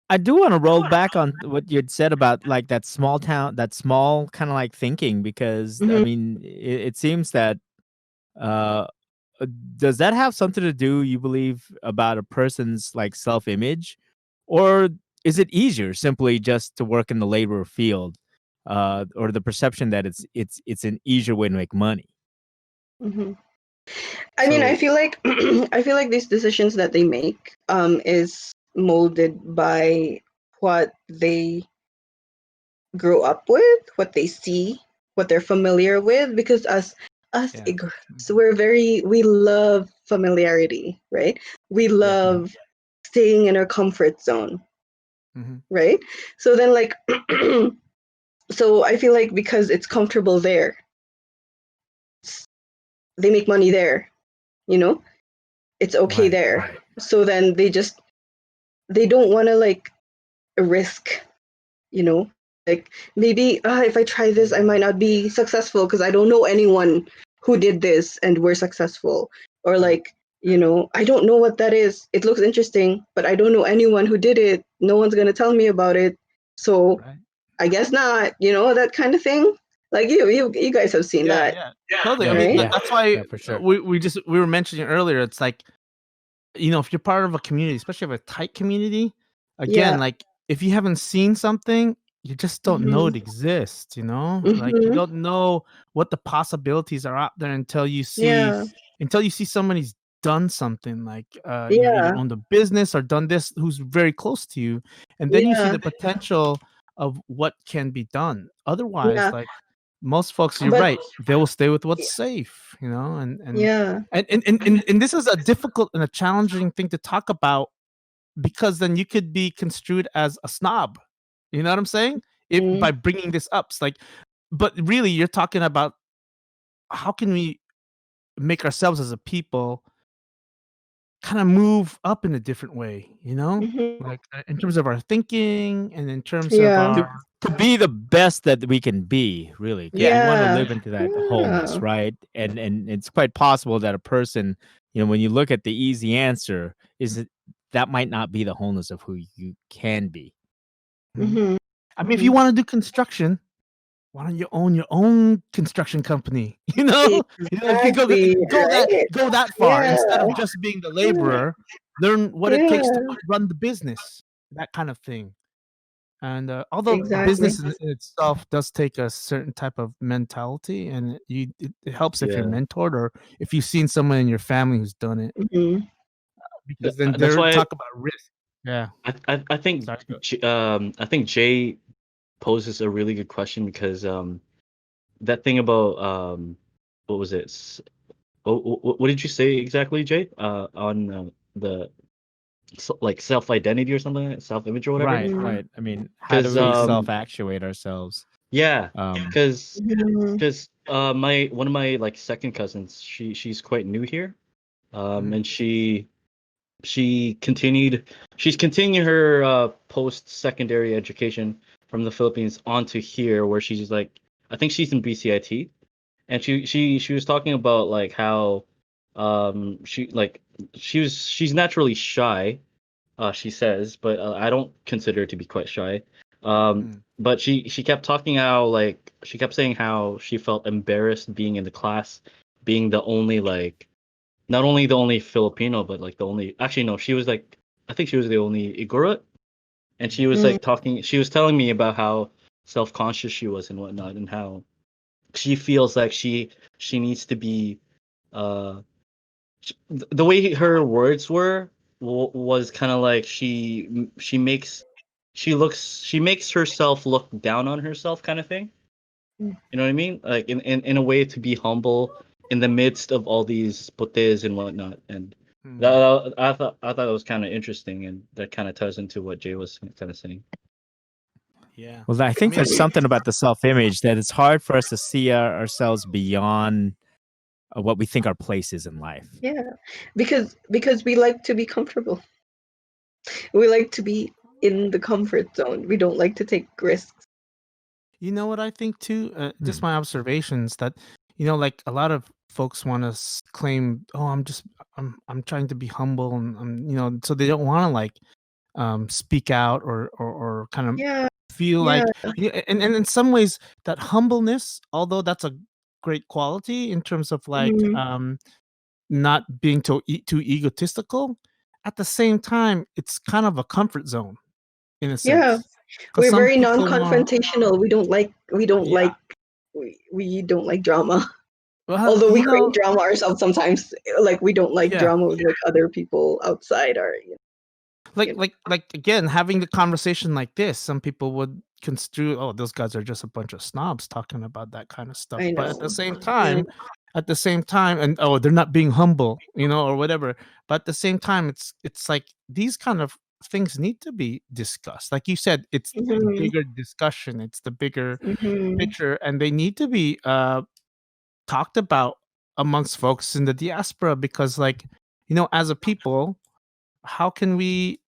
I do want to roll back on what you'd said about like that small town, that small kind of like thinking, because I Mm-hmm. mean, it seems that uh, does that have something to do, you believe, about a person's like self-image, or is it easier simply just to work in the labor field, or the perception that it's an easier way to make money? Mm-hmm. I mean, I So feel like I feel like these decisions that they make is molded by what they grow up with, what they see, what they're familiar with. Because us yeah. Igorots, we love familiarity, right? We Yeah. love staying in our comfort zone, Hmm. right? So then, like, so I feel like because it's comfortable there, they make money there. You know, it's okay Right. there. Right. So then they don't want to like risk, you know, like maybe if I try this I might not be successful because I don't know anyone who did this and were successful, or Right. like, I don't know what that is, it looks interesting but I don't know anyone who did it, no one's going to tell me about it, so Right. I guess not, that kind of thing. Like you guys have seen Yeah, that, yeah, totally. I Yeah. mean, right? Yeah. that's why Yeah. For sure. we were mentioning earlier. It's like, if you're part of a community, especially of a tight community, again, Yeah. like if you haven't seen something, you just don't know Hmm. it exists. Like you Hmm. don't know what the possibilities are out there Yeah. until you see somebody's done something, like either Yeah. owned a business or done this, who's very close to you, and then you see Yeah. the potential of what can be done. Otherwise, Yeah. like most folks, you're But right, they will stay with what's safe, and yeah. and this is a difficult and a challenging thing to talk about, because then you could be construed as a snob. You know what I'm saying? By Mm. bringing this up, it's like, but really, you're talking about how can we make ourselves as a people kind of move up in a different way, Hmm. like in terms of our thinking and in terms of Yeah. our To be the best that we can be, really, because yeah, we want to Yeah. live into that wholeness, Yeah. right? And it's quite possible that a person, when you look at the easy answer, that might not be the wholeness of who you can be. mhm. Mhm. I mean, if you Mhm. want to do construction, why don't you own your own construction company? If you Exactly, right? go that far, Yeah. instead of just being the Yeah. laborer, learn what it takes to Yeah. run the business, that kind of thing. And although Exactly. business in itself does take a certain type of mentality, and it helps if you're Yeah. mentored or if you've seen someone in your family who's done it, Mhm. because then That's they're why talk about risk. Yeah, I think sorry. I think Jay poses a really good question, because that thing about what was it? What did you say exactly, Jay? On the like self identity or something, self image or whatever. Right, Mhm. right. I mean, how do Because we self-actuate ourselves? yeah, Um, because Mhm. my one of my like second cousins, she's quite new here, Mhm. and she's continuing her post secondary education from the Philippines onto here, where she's like, I think she's in BCIT, and she was talking about like how she's naturally shy, she says, but I don't consider her to be quite shy. Mm. But she kept talking how, like, she kept saying how she felt embarrassed being in the class, being the only, like, not only the only Filipino, but like the only, actually no, she was like, I think she was the only Igorot, and she was Mhm. like she was telling me about how self-conscious she was and whatnot, and how she feels like she needs to be uh the way her words were was kind of like she makes herself look down on herself, kind of thing. You know what I mean? Like in a way, to be humble in the midst of all these potes and whatnot. And Mm. I thought it was kind of interesting, and that kind of ties into what Jay was kind of saying. Yeah, well, I I think mean, there's something about the self-image that it's hard for us to see ourselves beyond what we think our place is in life. Yeah. Because we like to be comfortable. We like to be in the comfort zone. We don't like to take risks. you know what I think too? Just Hmm. my observations that, like a lot of folks want to claim, oh, I'm trying to be humble, and I'm, so they don't want to like speak out or kind of Yeah. feel Yeah. like, and in some ways that humbleness, although that's a great quality in terms of like Mhm. not being too egotistical, at the same time it's kind of a comfort zone in a Yeah. sense, because We're some very people want, non-confrontational. yeah, We don't like drama. well, Although we create drama ourselves sometimes. Like we don't like yeah, drama with like other people outside or like you know. again, having the conversation like this, some people would construe, oh, those guys are just a bunch of snobs talking about that kind of stuff, I but at the know. same Yeah. time, and oh, they're not being humble, or whatever. But at the same time, it's like these kind of things need to be discussed. Like you said, it's the Mhm. bigger discussion, it's the bigger Mhm. picture, and they need to be talked about amongst folks in the diaspora, because like, as a people, how can we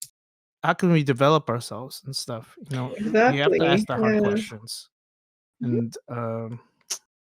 develop ourselves and stuff? We have to Exactly. ask the hard Yeah. questions. And